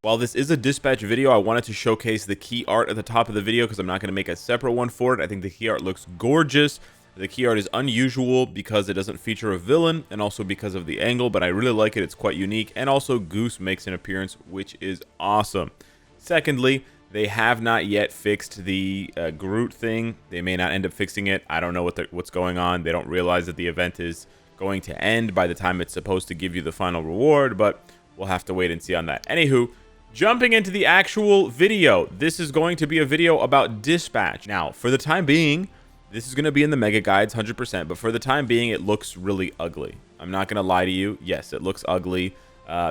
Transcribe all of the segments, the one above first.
While this is a dispatch video, I wanted to showcase the key art at the top of the video because I'm not going to make a separate one for it. I think the key art looks gorgeous. The key art is unusual because it doesn't feature a villain and also because of the angle, but I really like it. It's quite unique. And also Goose makes an appearance, which is awesome. Secondly, they have not yet fixed the Groot thing. They may not end up fixing it. I don't know what's going on. They don't realize that the event is going to end by the time it's supposed to give you the final reward, but we'll have to wait and see on that. Anywho, jumping into the actual video, this is going to be a video about dispatch. Now, for the time being, this is going to be in the mega guides 100%, but for the time being, it looks really ugly. I'm not going to lie to you. Yes, it looks ugly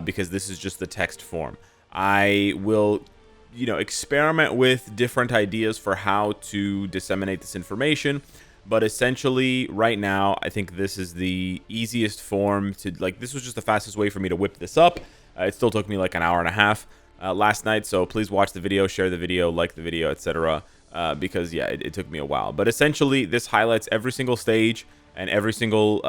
because this is just the text form. I will, experiment with different ideas for how to disseminate this information, but essentially right now, I think this is the easiest form to, this was just the fastest way for me to whip this up. It still took me like an hour and a half last night, so please watch the video, share the video, like the video, etc. Because yeah, it took me a while. But essentially, this highlights every single stage and every single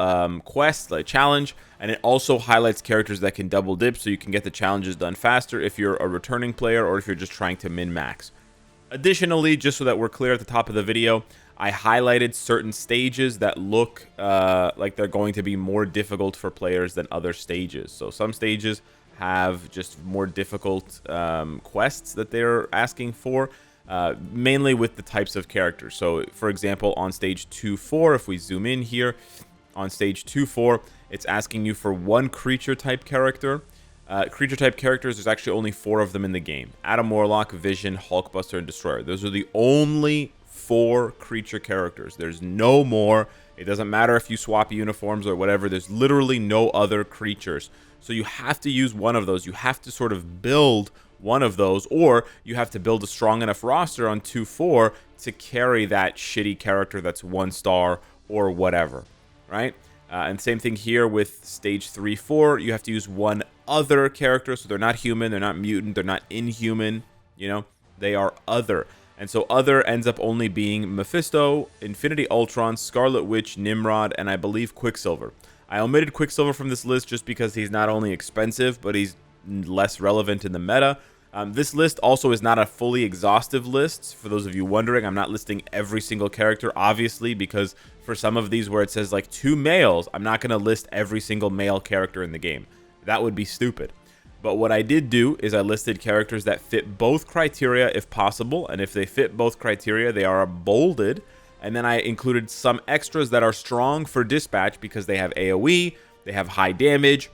quest, challenge, and it also highlights characters that can double dip, so you can get the challenges done faster if you're a returning player or if you're just trying to min-max. Additionally, just so that we're clear at the top of the video, I highlighted certain stages that look like they're going to be more difficult for players than other stages. So some stages have just more difficult quests that they're asking for, mainly with the types of characters. So for example, on stage 2-4, if we zoom in here, on stage 2-4, it's asking you for one creature type character. Creature type characters, there's actually only 4 of them in the game: Adam Warlock, Vision, Hulkbuster, and Destroyer. Those are the only 4 creature characters. There's no more. It doesn't matter if you swap uniforms or whatever. There's literally no other creatures. So you have to use one of those. You have to sort of build one of those, or you have to build a strong enough roster on 2-4 to carry that shitty character that's 1 star or whatever, right? And same thing here with stage 3-4. You have to use one other character, so they're not human, they're not mutant, they're not inhuman, they are other. And so other ends up only being Mephisto, Infinity Ultron, Scarlet Witch, Nimrod, and I believe Quicksilver. I omitted Quicksilver from this list just because he's not only expensive, but he's less relevant in the meta. This list also is not a fully exhaustive list. For those of you wondering, I'm not listing every single character, obviously, because for some of these where it says 2 males, I'm not going to list every single male character in the game. That would be stupid. But what I did do is I listed characters that fit both criteria if possible, and if they fit both criteria, they are bolded. And then I included some extras that are strong for dispatch because they have AoE, they have high damage,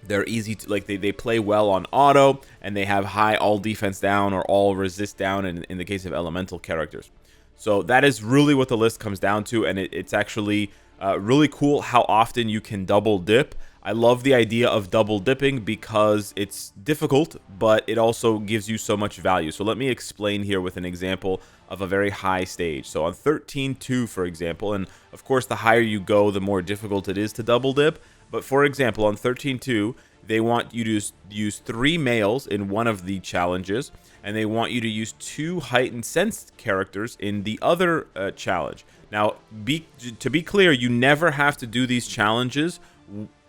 they're easy to, they play well on auto, and they have high all defense down or all resist down in the case of elemental characters. So that is really what the list comes down to, and it's actually really cool how often you can double dip. I love the idea of double dipping because it's difficult, but it also gives you so much value. So let me explain here with an example of a very high stage. So on 13-2, for example, and of course the higher you go, the more difficult it is to double dip. But for example, on 13-2, they want you to use 3 males in one of the challenges, and they want you to use 2 heightened sense characters in the other challenge. Now, to be clear, you never have to do these challenges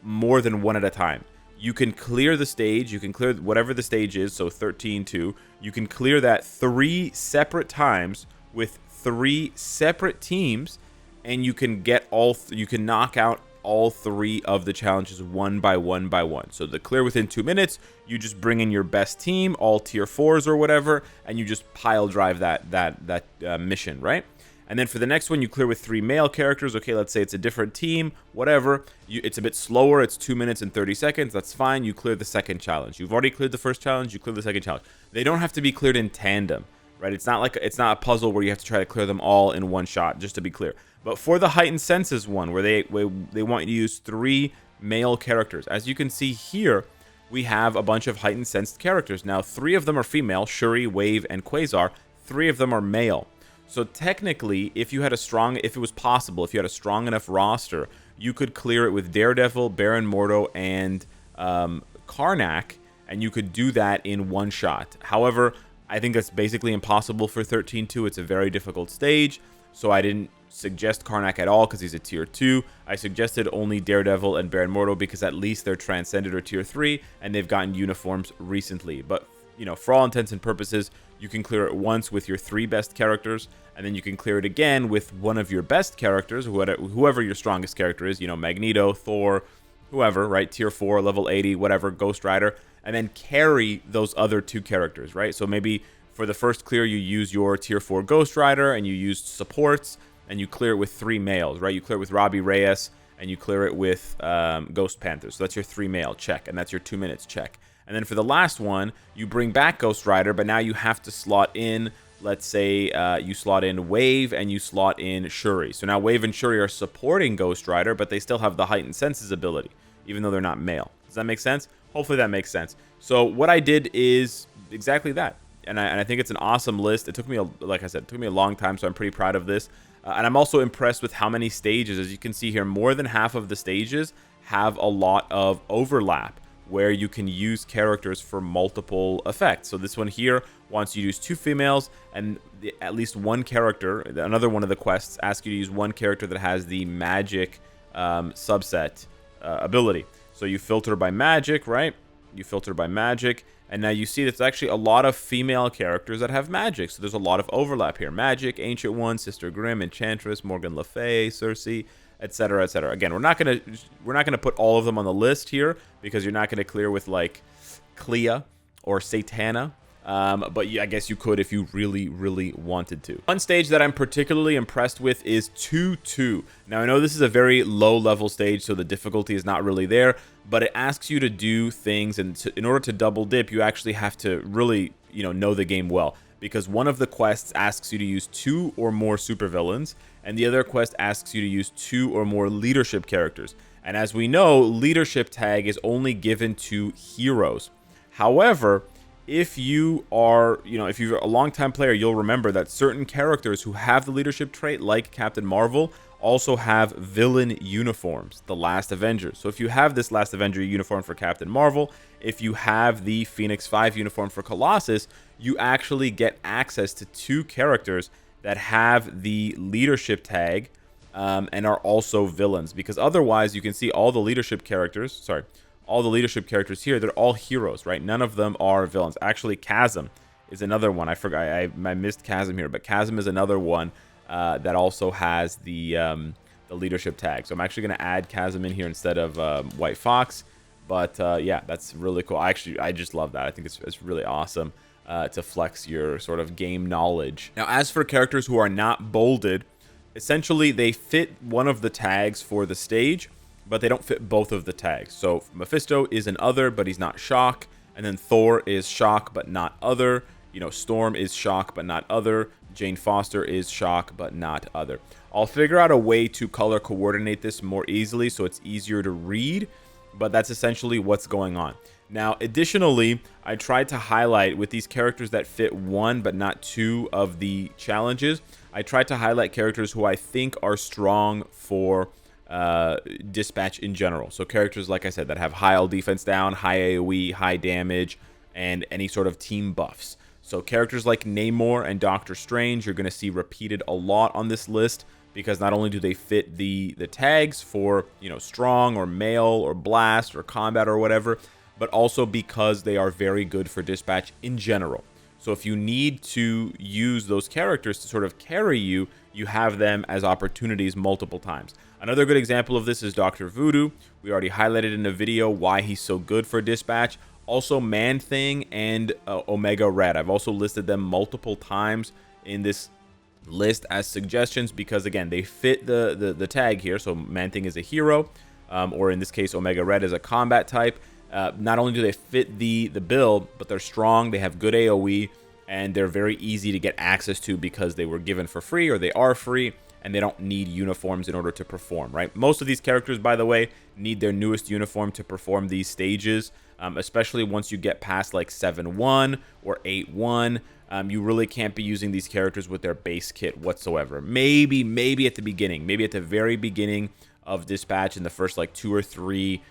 more than one at a time. You can clear the stage, you can clear whatever the stage is, so 13-2, you can clear that 3 separate times with 3 separate teams, and you can get you can knock out all 3 of the challenges one by one. So the clear within 2 minutes, you just bring in your best team, all tier 4s or whatever, and you just pile drive that mission, right? And then for the next one, you clear with 3 male characters. Okay, let's say it's a different team, whatever. It's a bit slower. It's 2 minutes and 30 seconds. That's fine. You clear the second challenge. You've already cleared the first challenge. You clear the second challenge. They don't have to be cleared in tandem, right? It's not a puzzle where you have to try to clear them all in one shot, just to be clear. But for the heightened senses one, where they want you to use 3 male characters, as you can see here, we have a bunch of heightened sensed characters. Now, 3 of them are female: Shuri, Wave, and Quasar. 3 of them are male. So technically, if it was possible, if you had a strong enough roster, you could clear it with Daredevil, Baron Mordo, and Karnak, and you could do that in one shot. However, I think that's basically impossible for 13-2. It's a very difficult stage, so I didn't suggest Karnak at all because he's a tier 2. I suggested only Daredevil and Baron Mordo because at least they're Transcended or tier 3, and they've gotten uniforms recently. But, you know, for all intents and purposes, you can clear it once with your 3 best characters, and then you can clear it again with one of your best characters, whoever your strongest character is, you know, Magneto, Thor, whoever, right? Tier 4, level 80, whatever, Ghost Rider, and then carry those other 2 characters, right? So maybe for the first clear, you use your tier 4 Ghost Rider, and you used supports, and you clear it with 3 males, right? You clear it with Robbie Reyes, and you clear it with Ghost Panther. So that's your 3 male check, and that's your 2 minutes check. And then for the last one, you bring back Ghost Rider, but now you have to slot in, let's say you slot in Wave and you slot in Shuri. So now Wave and Shuri are supporting Ghost Rider, but they still have the heightened senses ability, even though they're not male. Does that make sense? Hopefully that makes sense. So what I did is exactly that. And I think it's an awesome list. It took me, like I said, it took me a long time, so I'm pretty proud of this. And I'm also impressed with how many stages. As you can see here, more than half of the stages have a lot of overlap, where you can use characters for multiple effects. So this one here wants you to use 2 females, and at least one character, another one of the quests, asks you to use one character that has the magic subset ability. So you filter by magic, right? You filter by magic, and now you see that's actually a lot of female characters that have magic. So there's a lot of overlap here. Magic, Ancient One, Sister Grimm, Enchantress, Morgan Le Fay, Cersei, etc., etc. Again, we're not gonna put all of them on the list here because you're not gonna clear with like Clea or Satana. But I guess you could if you really, really wanted to. One stage that I'm particularly impressed with is 2-2. Now, I know this is a very low-level stage, so the difficulty is not really there, but it asks you to do things, and in order to double dip, you actually have to really, know the game well. Because one of the quests asks you to use 2 or more supervillains, and the other quest asks you to use 2 or more leadership characters. And as we know, leadership tag is only given to heroes. However, if you are, if you're a longtime player, you'll remember that certain characters who have the leadership trait, like Captain Marvel, also have villain uniforms, the Last Avenger. So if you have this Last Avenger uniform for Captain Marvel, if you have the Phoenix 5 uniform for Colossus, you actually get access to 2 characters that have the leadership tag and are also villains. Because otherwise, you can see all the leadership characters, here, they're all heroes, right? None of them are villains. Actually, Chasm is another one. I forgot, I missed Chasm here, but Chasm is another one that also has the leadership tag. So I'm actually going to add Chasm in here instead of White Fox. But yeah, that's really cool. I just love that. I think it's really awesome to flex your sort of game knowledge. Now, as for characters who are not bolded, essentially they fit one of the tags for the stage, but they don't fit both of the tags. So Mephisto is an other, but he's not shock. And then Thor is shock, but not other. Storm is shock, but not other. Jane Foster is shock, but not other. I'll figure out a way to color coordinate this more easily so it's easier to read, but that's essentially what's going on. Now, additionally, I tried to highlight with these characters that fit 1 but not 2 of the challenges. I tried to highlight characters who I think are strong for dispatch in general. So characters, like I said, that have high all defense down, high AoE, high damage, and any sort of team buffs. So characters like Namor and Doctor Strange, you're going to see repeated a lot on this list because not only do they fit the tags for, strong or male or blast or combat or whatever, but also because they are very good for dispatch in general. So if you need to use those characters to sort of carry you, you have them as opportunities multiple times. Another good example of this is Dr. Voodoo. We already highlighted in a video why he's so good for dispatch. Also, Man-Thing and Omega Red. I've also listed them multiple times in this list as suggestions because, again, they fit the tag here. So Man-Thing is a hero, or in this case, Omega Red is a combat type. Not only do they fit the bill, but they're strong, they have good AoE, and they're very easy to get access to because they were given for free or they are free, and they don't need uniforms in order to perform, right? Most of these characters, by the way, need their newest uniform to perform these stages, especially once you get past like 7-1 or 8-1. You really can't be using these characters with their base kit whatsoever. Maybe at the beginning, maybe at the very beginning of dispatch in the first like 2 or 3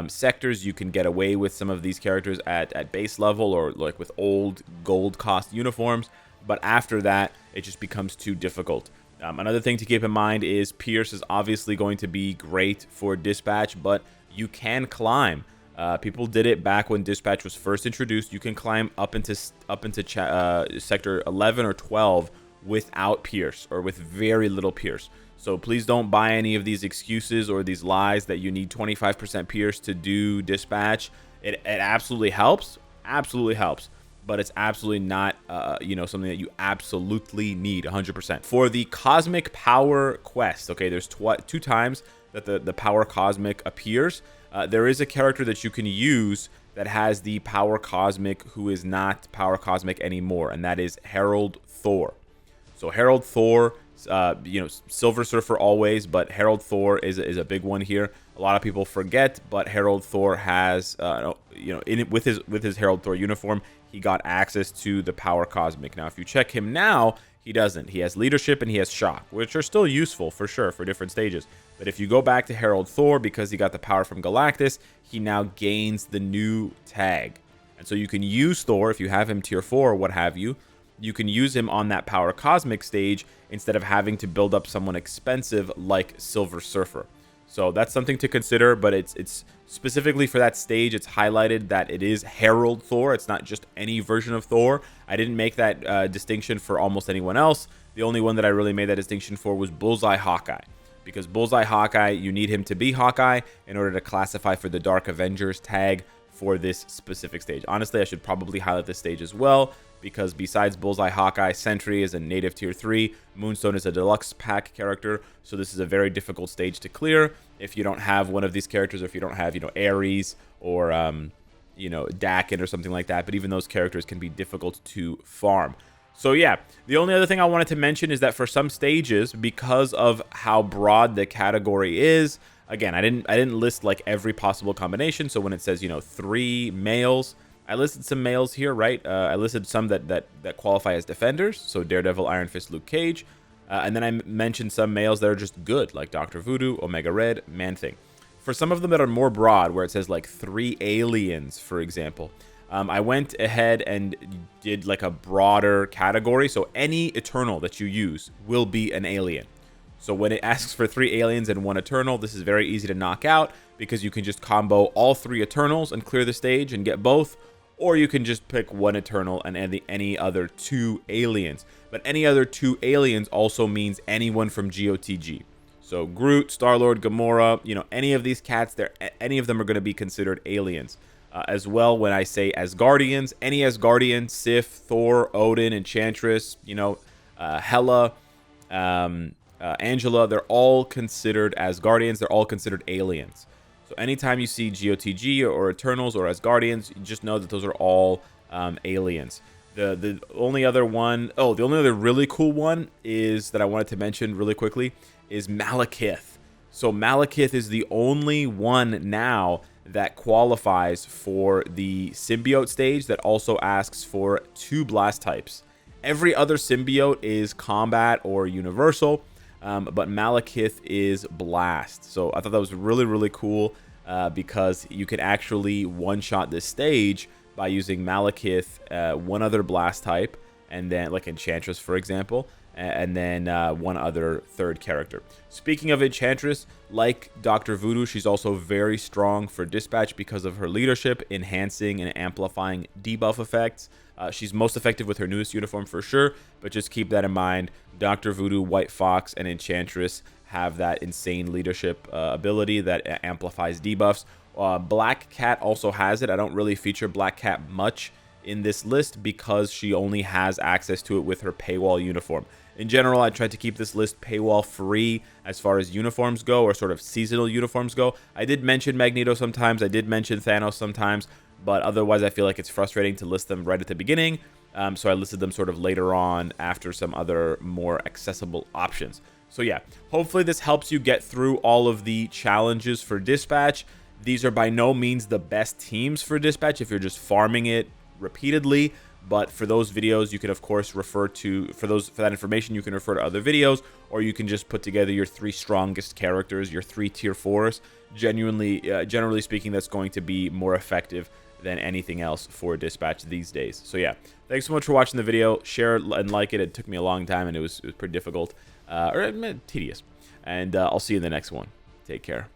sectors, you can get away with some of these characters at base level or like with old gold cost uniforms, but after that it just becomes too difficult. Another thing to keep in mind is Pierce is obviously going to be great for dispatch, but you can climb. People did it back when dispatch was first introduced. You can climb up into sector 11 or 12 without Pierce, or with very little Pierce. So please don't buy any of these excuses or these lies that you need 25% Pierce to do dispatch. It absolutely helps, but it's absolutely not, something that you absolutely need 100%. For the Cosmic Power quest, okay, there's 2 times that the Power Cosmic appears. There is a character that you can use that has the Power Cosmic who is not Power Cosmic anymore, and that is Herald Thor. So Herald Thor, Silver Surfer always, but Herald Thor is a big one here. A lot of people forget, but Herald Thor has, with his Herald Thor uniform, he got access to the Power Cosmic. Now, if you check him now, he doesn't. He has Leadership and he has Shock, which are still useful for sure for different stages. But if you go back to Herald Thor, because he got the power from Galactus, he now gains the new tag. And so you can use Thor, if you have him tier 4 or what have you, you can use him on that Power Cosmic stage instead of having to build up someone expensive like Silver Surfer. So that's something to consider, but it's specifically for that stage, it's highlighted that it is Herald Thor. It's not just any version of Thor. I didn't make that distinction for almost anyone else. The only one that I really made that distinction for was Bullseye Hawkeye. Because Bullseye Hawkeye, you need him to be Hawkeye in order to classify for the Dark Avengers tag for this specific stage. Honestly, I should probably highlight this stage as well, because besides Bullseye Hawkeye, Sentry is a native tier 3, Moonstone is a deluxe pack character, so this is a very difficult stage to clear if you don't have one of these characters, or if you don't have, Ares or, Dakin or something like that. But even those characters can be difficult to farm. So yeah, the only other thing I wanted to mention is that for some stages, because of how broad the category is, again, I didn't list like every possible combination. So when it says, 3 males, I listed some males here, right? I listed some that qualify as defenders, so Daredevil, Iron Fist, Luke Cage. And then I mentioned some males that are just good, like Dr. Voodoo, Omega Red, Man-Thing. For some of them that are more broad, where it says like 3 aliens, for example, I went ahead and did like a broader category. So any Eternal that you use will be an alien. So when it asks for 3 aliens and 1 Eternal, this is very easy to knock out, because you can just combo all 3 Eternals and clear the stage and get both. Or you can just pick 1 Eternal and any other 2 aliens. But any other 2 aliens also means anyone from GOTG. So Groot, Star-Lord, Gamora, any of these cats, any of them are going to be considered aliens. As well, when I say Asgardians, any Asgardian, Sif, Thor, Odin, Enchantress, Hela, Angela, they're all considered Asgardians. They're all considered aliens. So anytime you see GOTG or Eternals or Asgardians, you just know that those are all aliens. The only other one, the only other really cool one is that I wanted to mention really quickly is Malekith. So Malekith is the only one now that qualifies for the symbiote stage that also asks for 2 blast types. Every other symbiote is combat or universal, but Malekith is blast. So I thought that was really, really cool, because you can actually one-shot this stage by using Malekith, 1 other blast type, and then like Enchantress, for example, and then 1 other 3rd character. Speaking of Enchantress, like Dr. Voodoo, she's also very strong for dispatch because of her leadership, enhancing and amplifying debuff effects. She's most effective with her newest uniform for sure, but just keep that in mind. Dr. Voodoo, White Fox, and Enchantress have that insane leadership ability that amplifies debuffs. Black Cat also has it. I don't really feature Black Cat much in this list because she only has access to it with her paywall uniform. In general, I tried to keep this list paywall free as far as uniforms go, or sort of seasonal uniforms go. I did mention Magneto sometimes, I did mention Thanos sometimes, but otherwise I feel like it's frustrating to list them right at the beginning. So I listed them sort of later on after some other more accessible options. So yeah, hopefully this helps you get through all of the challenges for dispatch. These are by no means the best teams for dispatch if you're just farming it repeatedly, but for those videos you can of course refer to, for that information you can refer to other videos, or you can just put together your 3 strongest characters, your 3 tier 4s. Generally speaking, that's going to be more effective than anything else for dispatch these days. So yeah, thanks so much for watching the video. Share and like it. It took me a long time, and it was pretty difficult, or tedious. And I'll see you in the next one. Take care.